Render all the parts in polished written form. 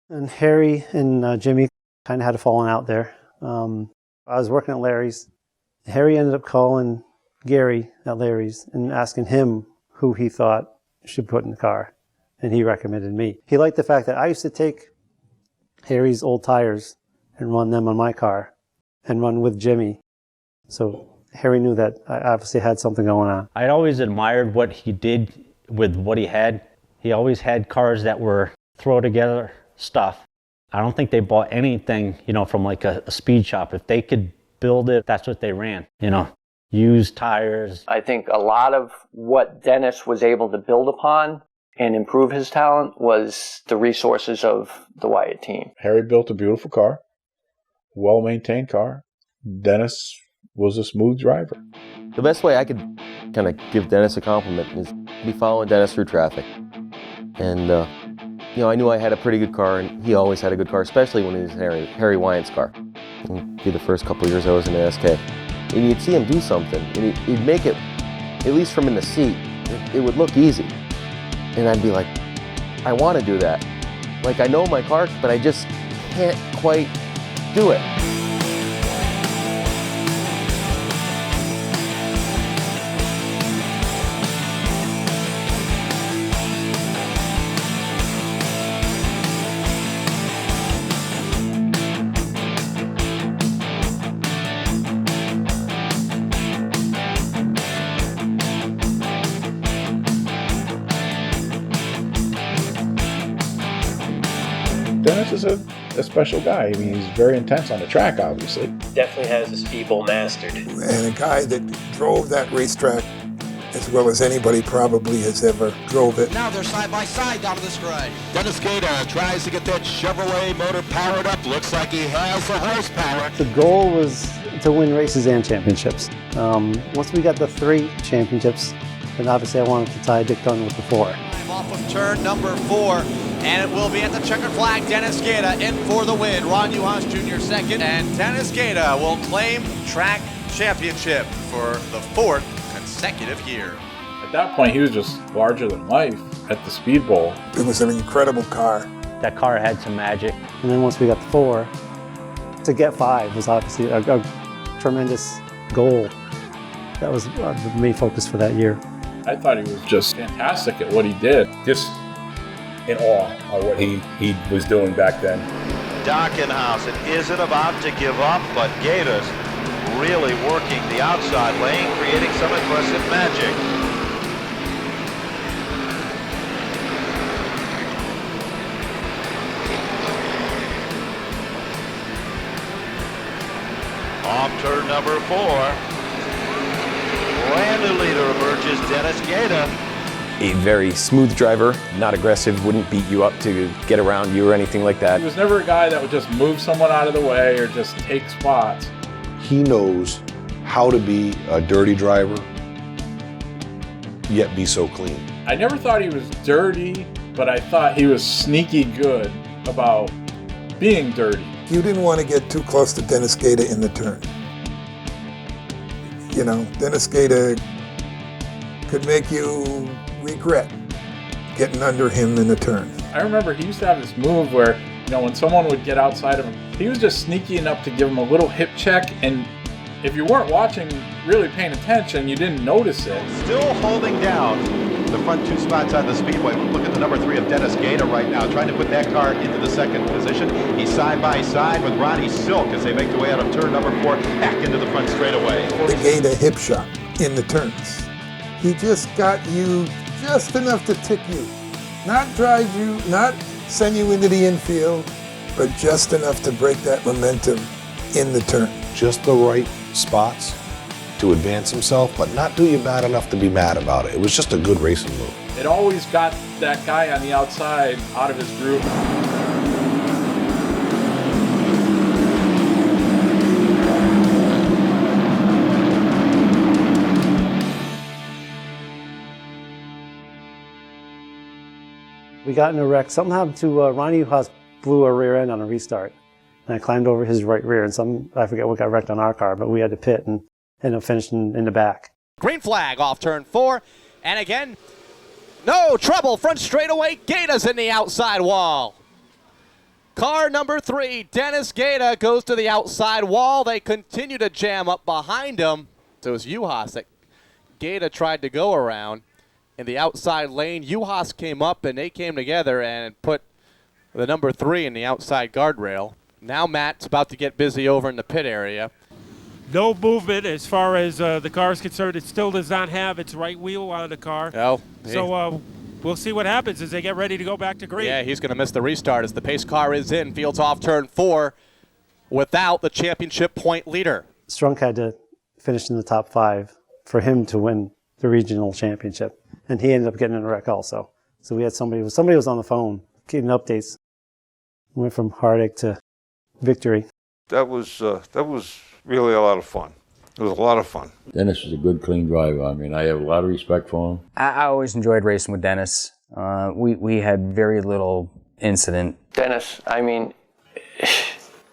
And Harry and Jimmy kind of had a falling out there. I was working at Larry's. Harry ended up calling Gary at Larry's and asking him who he thought should put in the car. And he recommended me. He liked the fact that I used to take Harry's old tires and run them on my car and run with Jimmy. So Harry knew that I obviously had something going on. I always admired what he did with what he had. He always had cars that were throw together stuff. I don't think they bought anything, from like a speed shop. If they could build it, that's what they ran, used tires. I think a lot of what Dennis was able to build upon and improve his talent was the resources of the Wyant team. Harry built a beautiful car, well-maintained car. Dennis was a smooth driver. The best way I could kind of give Dennis a compliment is be following Dennis through traffic. And, I knew I had a pretty good car, and he always had a good car, especially when it was Harry Wyant's car. It'd be the first couple of years I was in the SK. And you'd see him do something, and he'd make it, at least from in the seat, it would look easy. And I'd be like, I want to do that. Like, I know my car, but I just can't quite do it. Dennis is a special guy. I mean, he's very intense on the track, obviously. Definitely has the speedbowl mastered. And a guy that drove that racetrack as well as anybody probably has ever drove it. Now they're side by side down to the stride. Dennis Gada tries to get that Chevrolet motor powered up. Looks like he has the horsepower. The goal was to win races and championships. Once we got the 3 championships, then obviously I wanted to tie Dick Dunn with the 4. Off of turn number 4, and it will be at the checkered flag. Dennis Gada in for the win. Ron Juhas Jr. second, and Dennis Gada will claim track championship for the 4th consecutive year. At that point, he was just larger than life at the Speedbowl. It was an incredible car. That car had some magic. And then once we got the 4, to get 5 was obviously a tremendous goal. That was the main focus for that year. I thought he was just fantastic at what he did. Just in awe of what he was doing back then. Dockenhouse, it isn't about to give up, but Gada's really working the outside lane, creating some impressive magic. Off turn number 4. Brand new leader emerges, Dennis Gada. A very smooth driver, not aggressive, wouldn't beat you up to get around you or anything like that. He was never a guy that would just move someone out of the way or just take spots. He knows how to be a dirty driver, yet be so clean. I never thought he was dirty, but I thought he was sneaky good about being dirty. You didn't want to get too close to Dennis Gada in the turn. Dennis Gada could make you regret getting under him in the turn. I remember he used to have this move where, when someone would get outside of him, he was just sneaky enough to give him a little hip check, and if you weren't watching, really paying attention, you didn't notice it. Still holding down the front 2 spots on the speedway. Look at the number 3 of Dennis Gada right now, trying to put that car into the 2nd position. He's side by side with Ronnie Silk as they make their way out of turn number 4 back into the front straightaway. The Gada hip shot in the turns. He just got you just enough to tick you. Not drive you, not send you into the infield, but just enough to break that momentum in the turn. Just the right spots to advance himself, but not do you bad enough to be mad about it. It was just a good racing move. It always got that guy on the outside out of his group. We got in a wreck. Something happened to Ronnie Juhas blew a rear end on a restart. And I climbed over his right rear, and I forget what got wrecked on our car, but we had to pit and ended up finishing in the back. Green flag off turn 4, and again, no trouble, front straightaway, Gada's in the outside wall. Car number 3, Dennis Gada, goes to the outside wall. They continue to jam up behind him. So it was Juhas that Gada tried to go around. In the outside lane, Juhas came up, and they came together and put the number 3 in the outside guardrail. Now Matt's about to get busy over in the pit area. No movement as far as the car is concerned. It still does not have its right wheel on the car. Oh, so we'll see what happens as they get ready to go back to green. Yeah, he's going to miss the restart as the pace car is in. Fields off turn 4 without the championship point leader. Strunk had to finish in the top 5 for him to win the regional championship. And he ended up getting in a wreck also. So we had somebody was on the phone getting updates. Went from heartache to victory. That was really a lot of fun. It was a lot of fun. Dennis was a good, clean driver. I mean, I have a lot of respect for him. I always enjoyed racing with Dennis. We had very little incident. Dennis, I mean,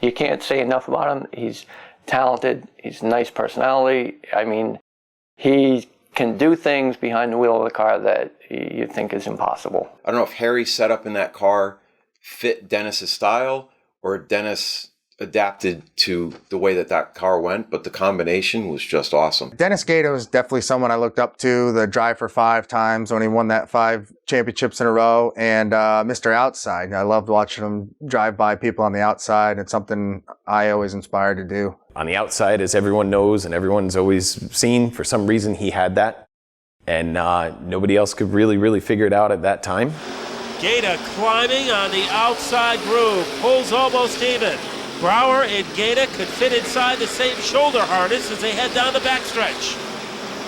you can't say enough about him. He's talented. He's a nice personality. I mean, he can do things behind the wheel of the car that you think is impossible. I don't know if Harry's setup in that car fit Dennis's style or Dennis adapted to the way that car went, but the combination was just awesome. Dennis Gada was definitely someone I looked up to, the drive for 5 times when he won that 5 championships in a row, and Mr. Outside. I loved watching him drive by people on the outside. It's something I always inspired to do. On the outside, as everyone knows and everyone's always seen, for some reason he had that, and nobody else could really figure it out at that time. Gada climbing on the outside groove, pulls almost even. Brower and Gada could fit inside the same shoulder harness as they head down the backstretch.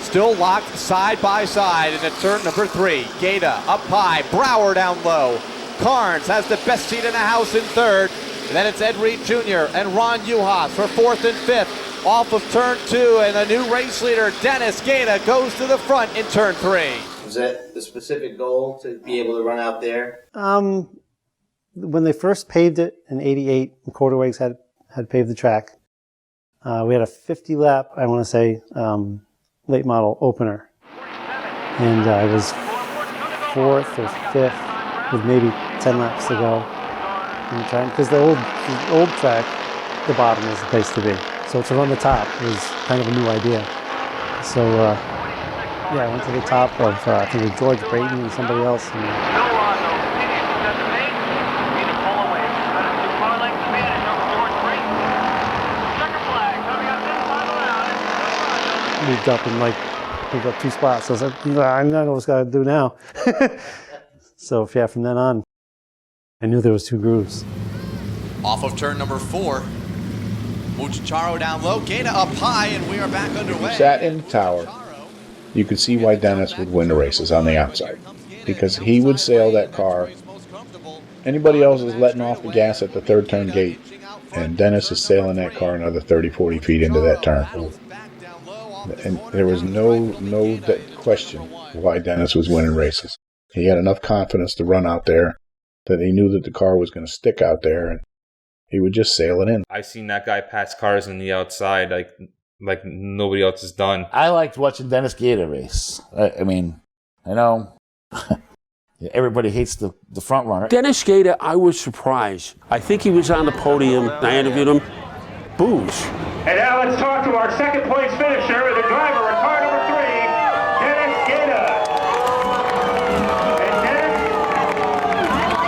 Still locked side by side into turn number 3. Gada up high, Brower down low. Carnes has the best seat in the house in 3rd. And then it's Ed Reed Jr. and Ron Juhas for 4th and 5th. Off of turn 2, and the new race leader, Dennis Gada, goes to the front in turn 3. Was that the specific goal, to be able to run out there? When they first paved it in '88, the Quarterways had paved the track. We had a 50 lap, I want to say, late model opener. And I was 4th or 5th with maybe 10 laps to go. Because the old track, the bottom was the place to be. So to run the top was kind of a new idea. So I went to the top of, I think it was George Brayton and somebody else. And, moved up 2 spots. So I was like, I know what I got to do now. So from then on, I knew there was 2 grooves. Off of turn number 4, Muchacharo down low, Gada up high, and we are back underway. Sat in the tower, you could see why Dennis would win the races on the outside, because he would sail that car. Anybody else is letting off the gas at the 3rd turn gate, and Dennis is sailing that car another 30-40 feet into that turn. And there was no question why Dennis was winning races. He had enough confidence to run out there that he knew that the car was going to stick out there, and he would just sail it in. I seen that guy pass cars on the outside like nobody else has done. I liked watching Dennis Gada race. I mean, I know everybody hates the front runner. Dennis Gada, I was surprised. I think he was on the podium. I interviewed him. Booze. And now let's talk to our second place finisher, the driver of car number 3, Dennis Gada. And Dennis,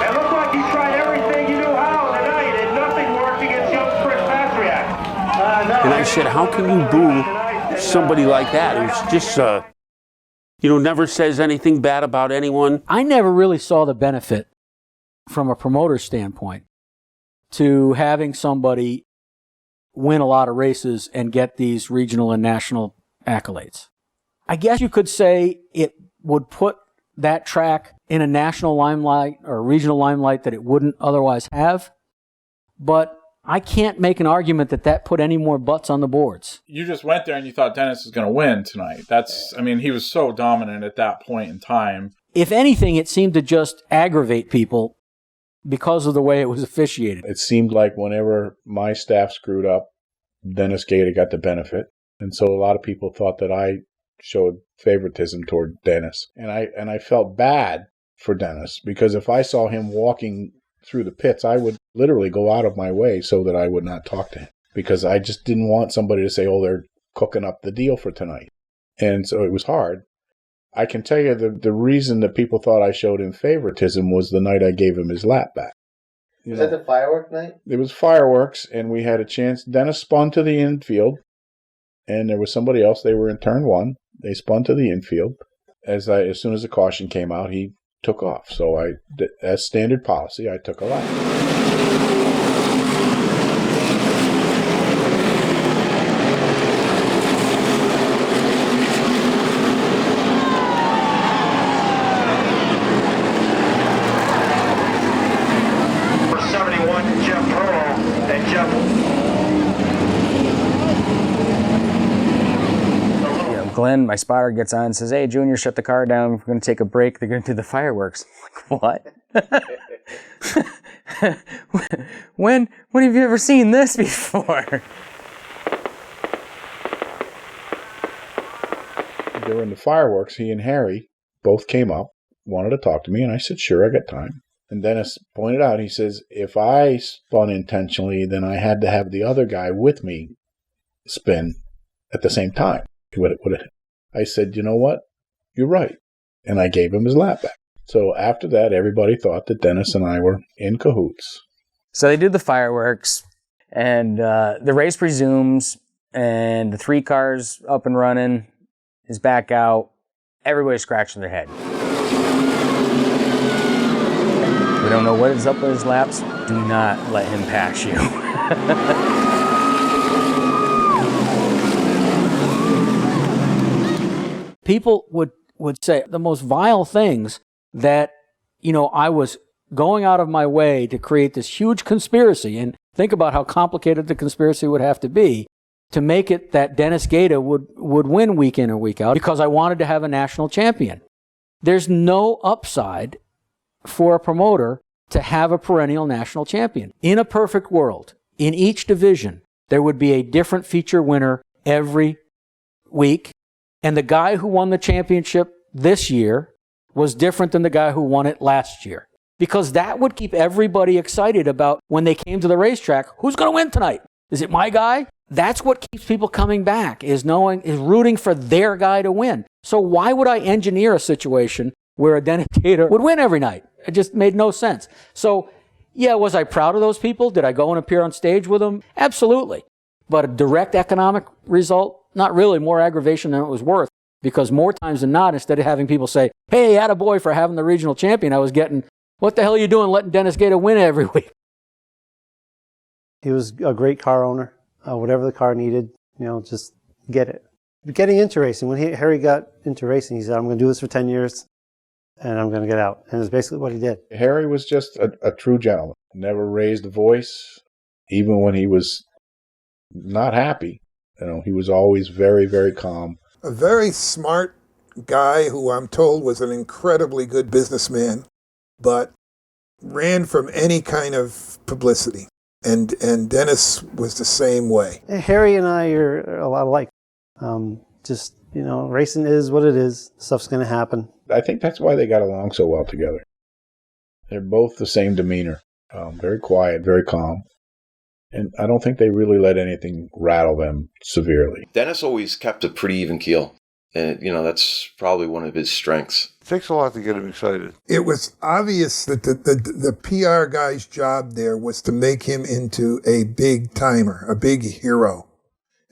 it looked like you tried everything you knew how tonight, and nothing worked against young Chris Patriak. And I said, how can you boo somebody like that? It was just, never says anything bad about anyone. I never really saw the benefit from a promoter standpoint to having somebody win a lot of races and get these regional and national accolades. I guess you could say it would put that track in a national limelight or a regional limelight that it wouldn't otherwise have, but I can't make an argument that put any more butts on the boards. You just went there and you thought Dennis was going to win tonight. He was so dominant at that point in time. If anything, it seemed to just aggravate people because of the way it was officiated. It seemed like whenever my staff screwed up, Dennis Gada got the benefit. And so a lot of people thought that I showed favoritism toward Dennis. And I felt bad for Dennis, because if I saw him walking through the pits, I would literally go out of my way so that I would not talk to him, because I just didn't want somebody to say, oh, they're cooking up the deal for tonight. And so it was hard. I can tell you the reason that people thought I showed him favoritism was the night I gave him his lap back. Was that the firework night? It was fireworks, and we had a chance. Dennis spun to the infield, and there was somebody else. They were in turn one. They spun to the infield. As soon as the caution came out, he took off. So as standard policy, I took a lap. Glenn, my spotter, gets on and says, hey, Junior, shut the car down. We're going to take a break. They're going to do the fireworks. I'm like, what? When have you ever seen this before? During the fireworks, he and Harry both came up, wanted to talk to me, and I said, sure, I got time. And Dennis pointed out, he says, if I spun intentionally, then I had to have the other guy with me spin at the same time. I said, you know what? You're right. And I gave him his lap back. So after that, everybody thought that Dennis and I were in cahoots. So they do the fireworks, and the race resumes, and the 3 cars up and running is back out. Everybody's scratching their head. We don't know what is up with his laps. Do not let him pass you. People would say the most vile things that, I was going out of my way to create this huge conspiracy, and think about how complicated the conspiracy would have to be to make it that Dennis Gada would win week in or week out because I wanted to have a national champion. There's no upside for a promoter to have a perennial national champion. In a perfect world, in each division, there would be a different feature winner every week. And the guy who won the championship this year was different than the guy who won it last year. Because that would keep everybody excited about when they came to the racetrack, who's going to win tonight? Is it my guy? That's what keeps people coming back, is rooting for their guy to win. So why would I engineer a situation where a Dennis Gada would win every night? It just made no sense. So, yeah, was I proud of those people? Did I go and appear on stage with them? Absolutely. But a direct economic result? Not really, more aggravation than it was worth, because more times than not, instead of having people say, hey, attaboy for having the regional champion, I was getting, what the hell are you doing letting Dennis Gada win every week? He was a great car owner. Whatever the car needed, just get it. Getting into racing, when Harry got into racing, he said, I'm going to do this for 10 years, and I'm going to get out. And it's basically what he did. Harry was just a true gentleman. Never raised a voice, even when he was not happy. He was always very, very calm. A very smart guy who I'm told was an incredibly good businessman, but ran from any kind of publicity. And Dennis was the same way. Harry and I are a lot alike. Racing is what it is. Stuff's going to happen. I think that's why they got along so well together. They're both the same demeanor. Very quiet, very calm. And I don't think they really let anything rattle them severely. Dennis always kept a pretty even keel. And, that's probably one of his strengths. It takes a lot to get him excited. It was obvious that the PR guy's job there was to make him into a big timer, a big hero.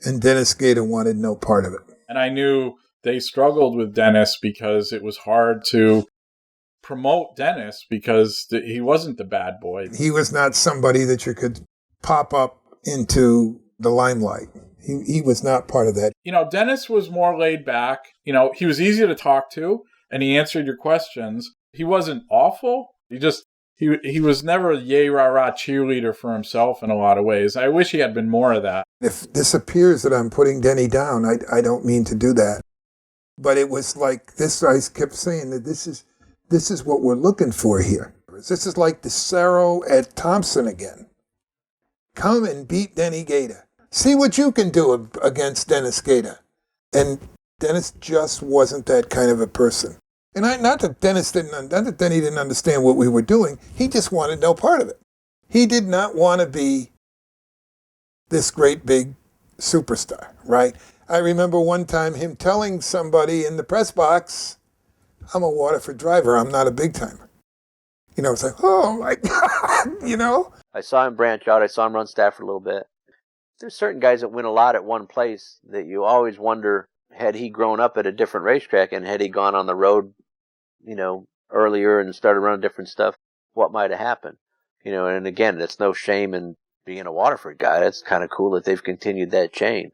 And Dennis Gada wanted no part of it. And I knew they struggled with Dennis because it was hard to promote Dennis because he wasn't the bad boy. He was not somebody that you could pop up into the limelight. He was not part of that. Dennis was more laid back. He was easy to talk to, and he answered your questions. He wasn't awful. He was never a yay rah rah cheerleader for himself in a lot of ways. I wish he had been more of that. If this appears that I'm putting Denny down, I don't mean to do that. But it was like this. I kept saying that this is what we're looking for here. This is like the Cerro at Thompson again. Come and beat Denny Gada. See what you can do against Dennis Gada. And Dennis just wasn't that kind of a person. And not that Denny didn't understand what we were doing. He just wanted no part of it. He did not want to be this great big superstar, right? I remember one time him telling somebody in the press box, I'm a Waterford driver, I'm not a big timer. You know, it's like, oh my God, you know? I saw him branch out. I saw him run Stafford a little bit. There's certain guys that win a lot at one place that you always wonder, had he grown up at a different racetrack and had he gone on the road, you know, earlier and started running different stuff, what might have happened? You know, and again, it's no shame in being a Waterford guy. It's kind of cool that they've continued that chain.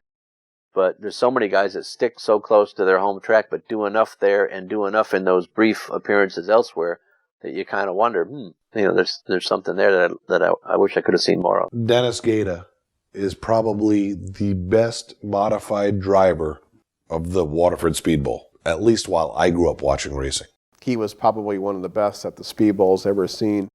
But there's so many guys that stick so close to their home track, but do enough there and do enough in those brief appearances elsewhere that you kind of wonder, you know, there's something there that I wish I could have seen more of. Dennis Gada is probably the best modified driver of the Waterford Speedbowl, at least while I grew up watching racing. He was probably one of the best that the Speedbowl's ever seen.